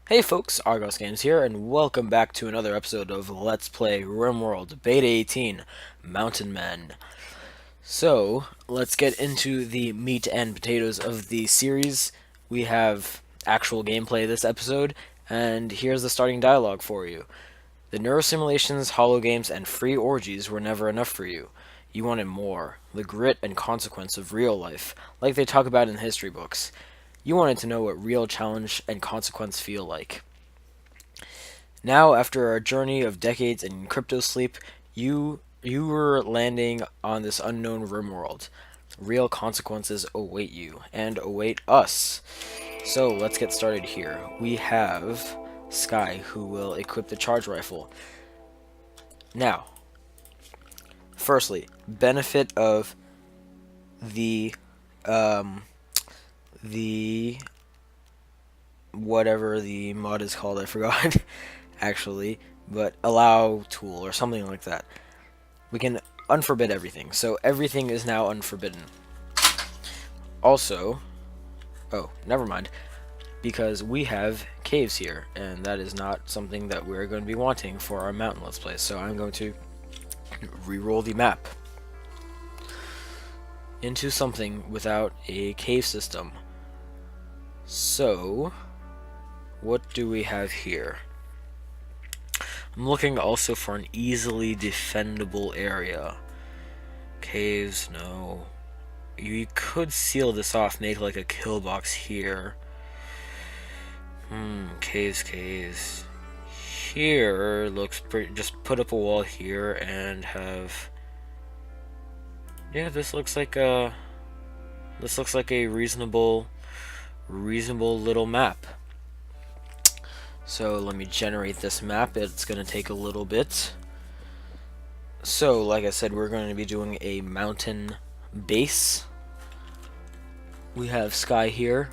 Hey folks, Argos Games here, and welcome back to another episode of Let's Play Rimworld Beta 18, Mountain Men. So, let's get into the meat and potatoes of the series. We have actual gameplay this episode, and here's the starting dialogue for you. The neurosimulations, hologames, and free orgies were never enough for you. You wanted more, the grit and consequence of real life, like they talk about in history books. You wanted to know what real challenge and consequence feel like. Now, after a journey of decades in crypto sleep, you were landing on this unknown rim world. Real consequences await you and await us. So let's get started here. We have Sky, who will equip the charge rifle. Now, firstly, benefit of the um the whatever the mod is called, I forgot actually, but allow tool or something like that. We can unforbid everything, so everything is now unforbidden. Also, oh, never mind, because we have caves here, and that is not something that we're going to be wanting for our mountain let's play, so I'm going to re-roll the map into something without a cave system. So, what do we have here? I'm looking also for an easily defendable area. Caves, no. You could seal this off, make like a kill box here. Caves. Here looks pretty. Just put up a wall here and have. Yeah, this looks like a. This looks like a reasonable little map. So let me generate this map. It's gonna take a little bit. So, like I said, we're going to be doing a mountain base. We have Sky here,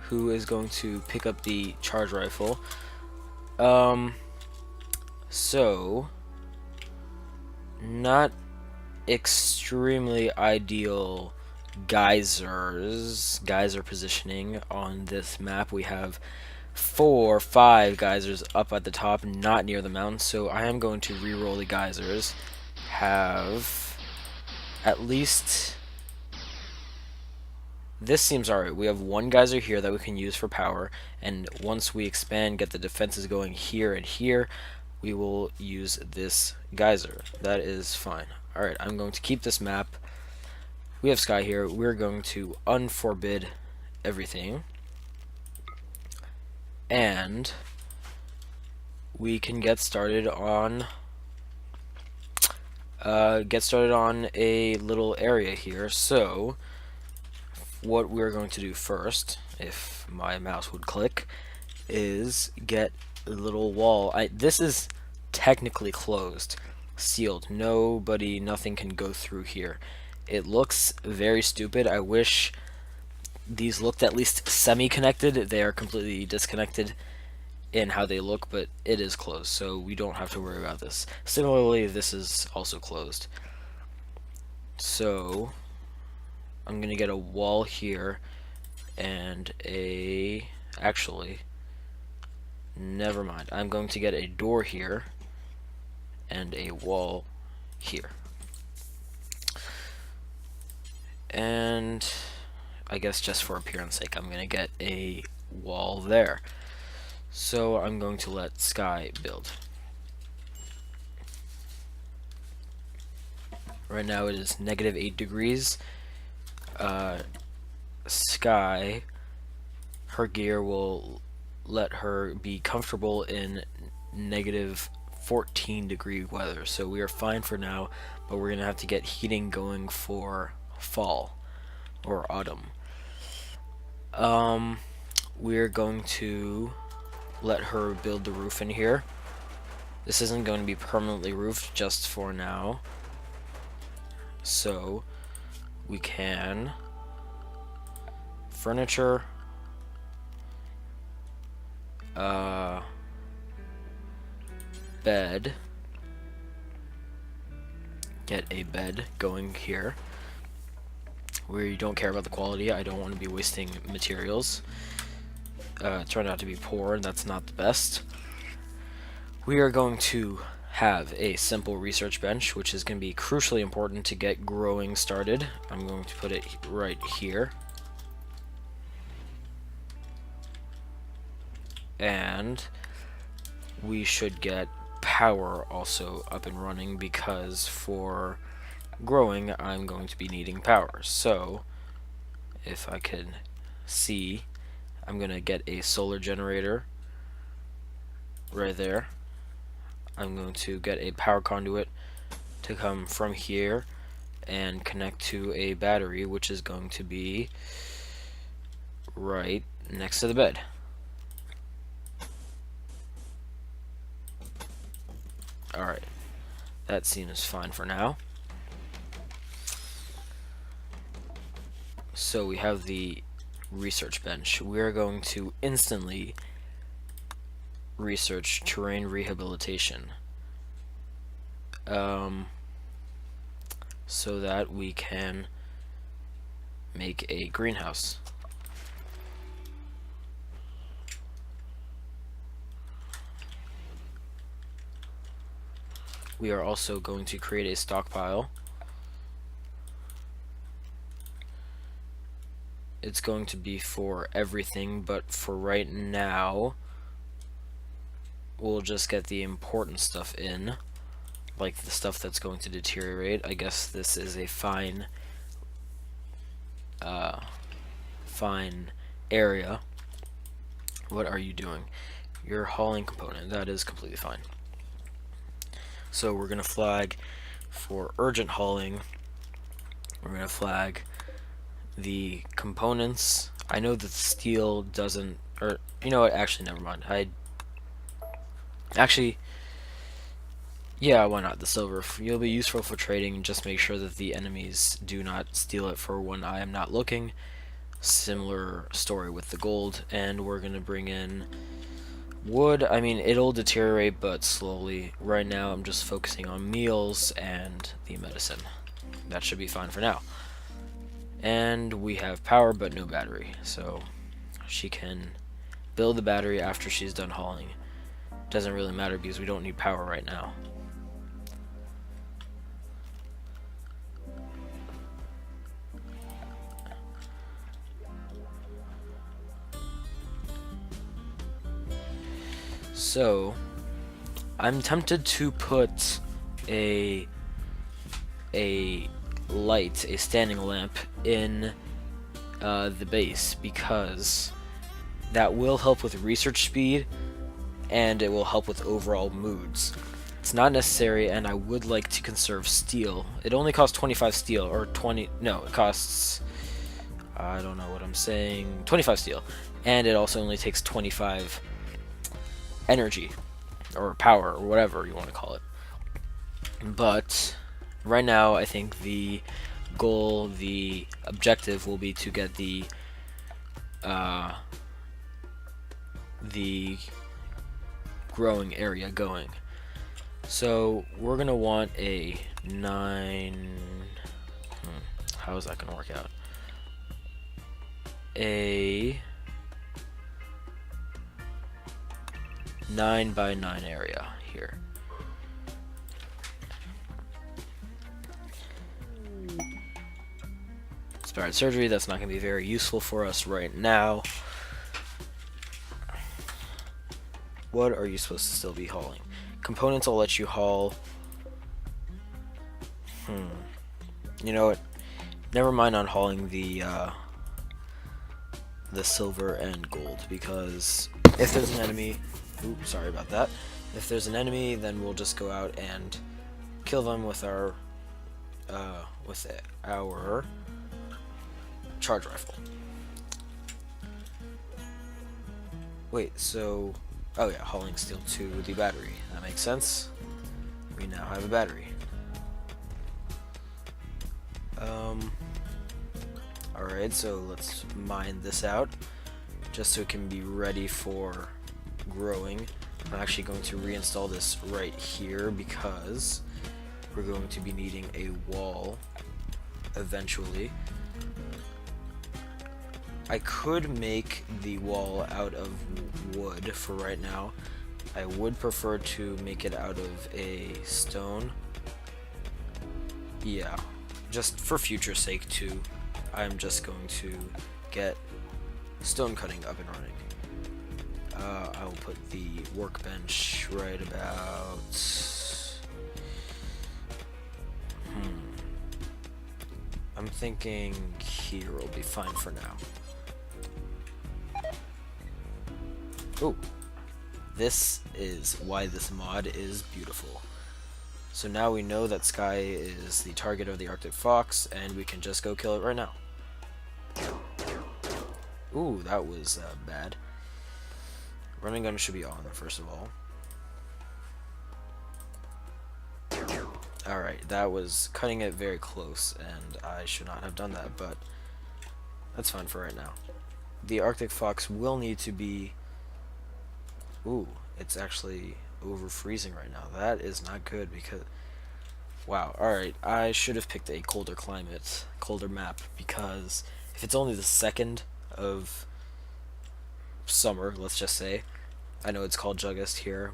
who is going to pick up the charge rifle. So, not extremely ideal geyser positioning on this map. We have 5 geysers up at the top, not near the mountain, so I am going to re-roll the geysers. Have at least this seems alright. We have 1 geyser here that we can use for power, and once we expand, get the defenses going here and here, we will use this geyser. That is fine. Alright, I'm going to keep this map. We have Sky here. We're going to unforbid everything, and we can get started on a little area here. So what we're going to do first, if my mouse would click, is get a little wall. This is technically closed, sealed. Nothing can go through here. It looks very stupid. I wish these looked at least semi-connected. They are completely disconnected in how they look, but it is closed, so we don't have to worry about this. Similarly, this is also closed. So I'm gonna get a wall here and actually, never mind. I'm going to get a door here and a wall here. And I guess just for appearance sake, I'm gonna get a wall there. So I'm going to let Sky build. Right now it is -8 degrees. Sky, her gear will let her be comfortable in -14-degree weather, so we are fine for now, but we're gonna have to get heating going for fall or autumn. We're going to let her build the roof in here. This isn't going to be permanently roofed, just for now, so we can furniture, bed, get a bed going here. We don't care about the quality. I don't want to be wasting materials. turned out to be poor, and that's not the best. We are going to have a simple research bench, which is going to be crucially important to get growing started. I'm going to put it right here. And we should get power also up and running, because for growing I'm going to be needing power. So if I could see, I'm going to get a solar generator right there. I'm going to get a power conduit to come from here and connect to a battery, which is going to be right next to the bed. Alright, that seems fine for now. So we have the research bench. We're going to instantly research terrain rehabilitation, so that we can make a greenhouse. We are also going to create a stockpile. It's going to be for everything, but for right now we'll just get the important stuff in, like the stuff that's going to deteriorate. I guess this is a fine area. What are you doing? You're hauling component. That is completely fine. So we're gonna flag for urgent hauling. We're gonna flag the components. I know that the steel doesn't, or you know what, actually never mind. Yeah, why not? The silver. You'll be useful for trading. Just make sure that the enemies do not steal it for when I am not looking. Similar story with the gold. And we're gonna bring in wood. I mean, it'll deteriorate, but slowly. Right now I'm just focusing on meals and the medicine. That should be fine for now. And we have power but no battery, so she can build the battery after she's done hauling. Doesn't really matter because we don't need power right now. So I'm tempted to put a light, a standing lamp, in the base, because that will help with research speed and it will help with overall moods. It's not necessary, and I would like to conserve steel. It only costs 25 steel, or 20, no, it costs, I don't know what I'm saying, 25 steel, and it also only takes 25 energy, or power, or whatever you want to call it. But right now I think the goal, the objective will be to get the growing area going. So we're gonna want a 9, how is that gonna work out? A 9 by 9 area here. Inspired surgery, that's not going to be very useful for us right now. What are you supposed to still be hauling? Components I'll let you haul. You know what? Never mind on hauling the silver and gold, because if there's an enemy, oops, sorry about that. If there's an enemy, then we'll just go out and kill them with our charge rifle. Wait, so, oh yeah, hauling steel to the battery. That makes sense. We now have a battery. Alright, so let's mine this out, just so it can be ready for growing. I'm actually going to reinstall this right here, because we're going to be needing a wall eventually. I could make the wall out of wood for right now. I would prefer to make it out of a stone. Yeah, just for future sake too. I'm just going to get stone cutting up and running. I will put the workbench right about... I'm thinking here will be fine for now. Oh, this is why this mod is beautiful. So now we know that Sky is the target of the Arctic Fox, and we can just go kill it right now. Ooh, that was bad. Running gun should be on, first of all. Alright, that was cutting it very close, and I should not have done that, but that's fine for right now. The Arctic Fox will need to be... Ooh, it's actually over freezing right now. That is not good because... Wow, alright, I should have picked a colder climate, colder map, because if it's only the 2nd of summer, let's just say, I know it's called Juggist here,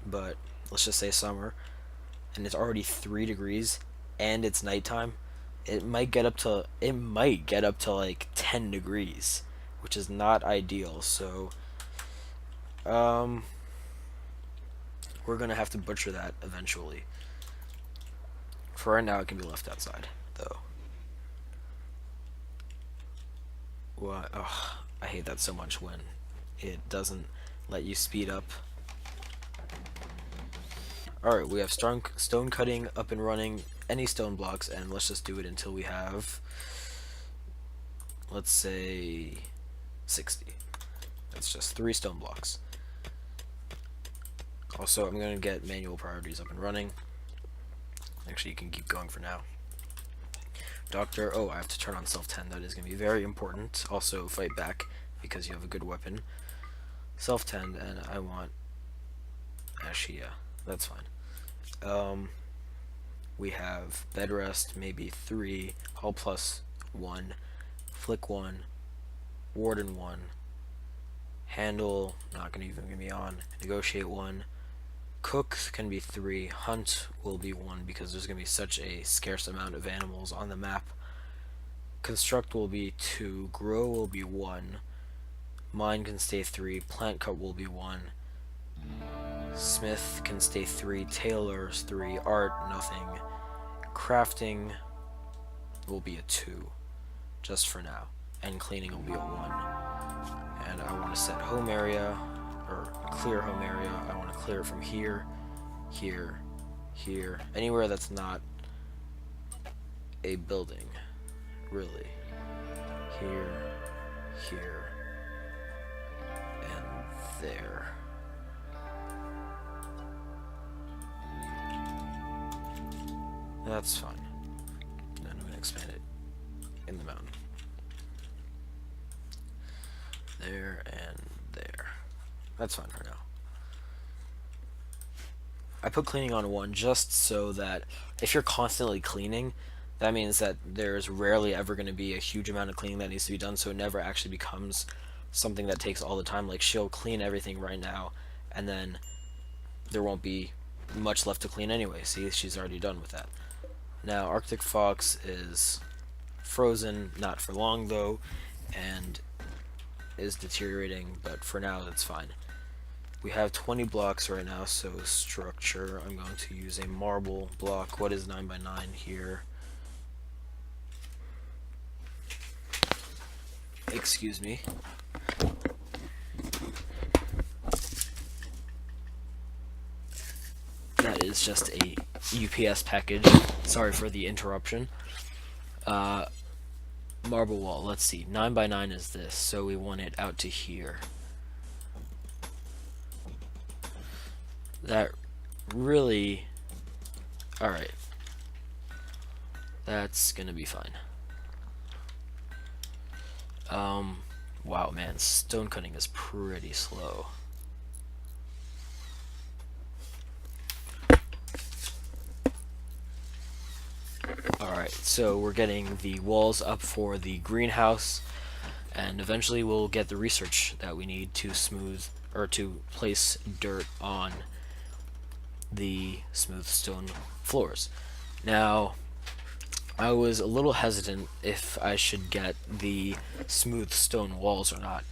but let's just say summer, and it's already 3 degrees, and it's nighttime, it might get up to like 10 degrees, which is not ideal. So we're gonna have to butcher that eventually. For right now, it can be left outside, though. What? Oh, I hate that so much when it doesn't let you speed up. Alright, we have stone cutting up and running, any stone blocks, and let's just do it until we have, let's say, 60. That's just 3 stone blocks. Also, I'm going to get manual priorities up and running. Actually, you can keep going for now. Doctor, oh, I have to turn on self-tend. That is going to be very important. Also, fight back, because you have a good weapon. Self-tend, and I want Heya. That's fine. We have bed rest, maybe 3, hull plus 1, flick 1, warden 1, handle, not going to even be on, negotiate 1, cook can be 3, hunt will be 1 because there's going to be such a scarce amount of animals on the map, construct will be 2, grow will be 1, mine can stay 3, plant cut will be 1, smith can stay 3, tailors 3, art nothing, crafting will be a 2 just for now, and cleaning will be a 1. And I want to set home area, or clear home area. I want to clear it from here, here, here, anywhere that's not a building, really. Here, here, and there. That's fine. Then I'm going to expand it in the mountain. There and there. That's fine for now. I put cleaning on 1 just so that if you're constantly cleaning, that means that there's rarely ever going to be a huge amount of cleaning that needs to be done, so it never actually becomes something that takes all the time. Like, she'll clean everything right now, and then there won't be much left to clean anyway. See, she's already done with that. Now, Arctic Fox is frozen, not for long though, and is deteriorating, but for now that's fine. We have 20 blocks right now, so structure, I'm going to use a marble block. What is 9 by 9 here? Excuse me. That is just a UPS package. Sorry for the interruption. Marble wall, let's see. 9 by 9 is this, so we want it out to here. That really... Alright. That's gonna be fine. Wow, man, stone cutting is pretty slow. Alright, so we're getting the walls up for the greenhouse, and eventually we'll get the research that we need to smooth or to place dirt on the smooth stone floors. Now, I was a little hesitant if I should get the smooth stone walls or not.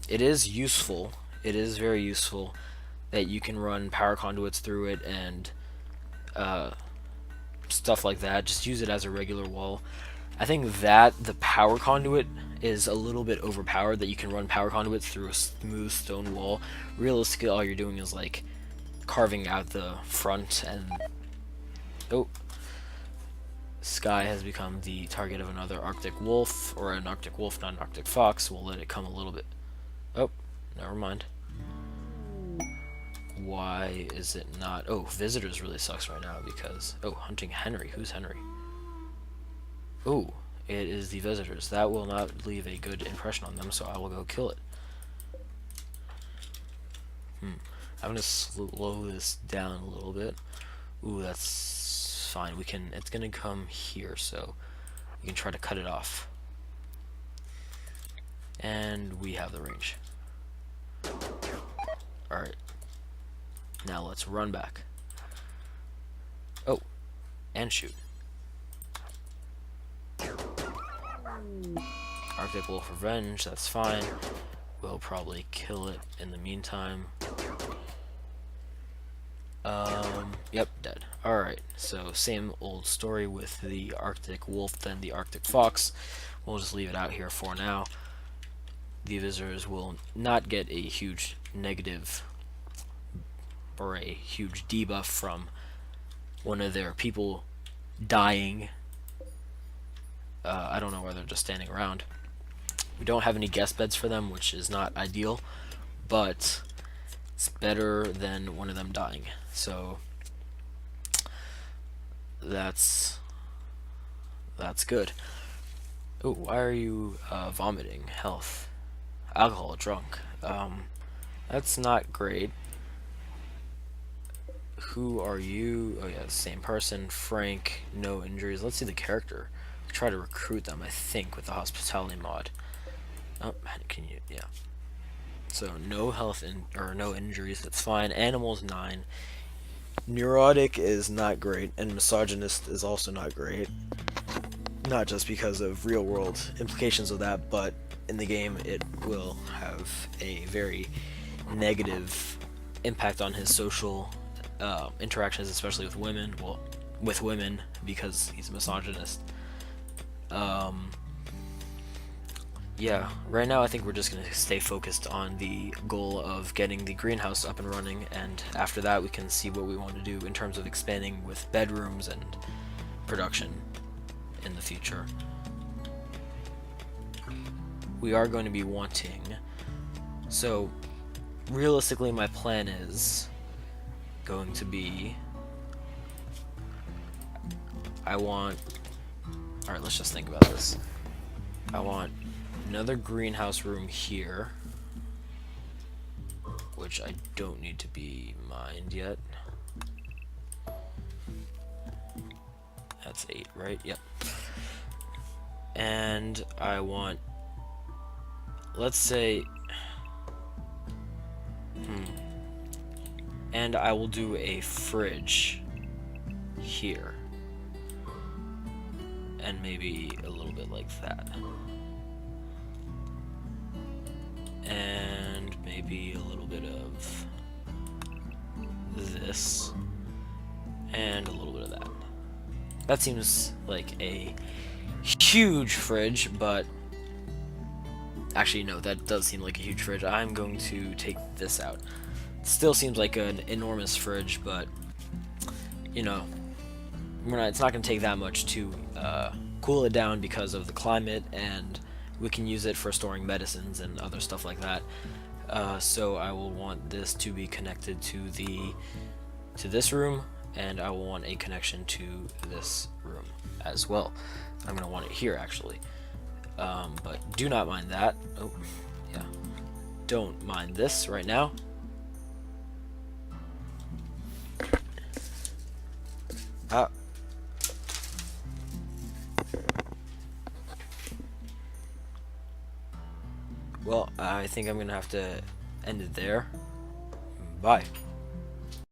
It is useful. It is very useful that you can run power conduits through it and stuff like that. Just use it as a regular wall. I think that the power conduit is a little bit overpowered, that you can run power conduits through a smooth stone wall. Realistically, all you're doing is like carving out the front and... Oh. Sky has become the target of another Arctic wolf, or an Arctic wolf, not an Arctic fox. We'll let it come a little bit... Oh, never mind. Why is it not... Oh, visitors really sucks right now because... Oh, hunting Henry. Who's Henry? Oh, it is the visitors. That will not leave a good impression on them, so I will go kill it. I'm gonna slow this down a little bit. Ooh, that's fine. We can... It's gonna come here, so we can try to cut it off. And we have the range. Alright. Now let's run back. Oh, and shoot. Arctic Wolf Revenge, that's fine. We'll probably kill it in the meantime. Yep, dead. Alright, so same old story with the Arctic Wolf than the Arctic Fox. We'll just leave it out here for now. The visitors will not get a huge negative or a huge debuff from one of their people dying. I don't know where they're just standing around. We don't have any guest beds for them, which is not ideal, but it's better than one of them dying. So that's good. Oh, why are you vomiting? Health, alcohol, drunk. That's not great. Who are you? Oh yeah, same person. Frank, no injuries. Let's see the character. Try to recruit them, I think, with the hospitality mod. Oh, can you? Yeah. So no health or no injuries. That's fine. Animals 9. Neurotic is not great, and misogynist is also not great. Not just because of real world implications of that, but in the game it will have a very negative impact on his social interactions, especially with women. Well, with women, because he's a misogynist. Yeah, right now I think we're just going to stay focused on the goal of getting the greenhouse up and running, and after that we can see what we want to do in terms of expanding with bedrooms and production in the future. We are going to be wanting... So, realistically my plan is going to be... Alright, let's just think about this. I want another greenhouse room here, which I don't need to be mined yet. That's 8, right? Yep. And I want, let's say, and I will do a fridge here. And maybe a little bit like that. And maybe a little bit of this. And a little bit of that. That seems like a huge fridge, but... Actually, no, that does seem like a huge fridge. I'm going to take this out. It still seems like an enormous fridge, but... You know... it's not going to take that much to cool it down because of the climate, and we can use it for storing medicines and other stuff like that. So I will want this to be connected to this room, and I will want a connection to this room as well. I'm going to want it here actually, but do not mind that. Oh, yeah. Don't mind this right now. well, I think I'm gonna have to end it there. Bye.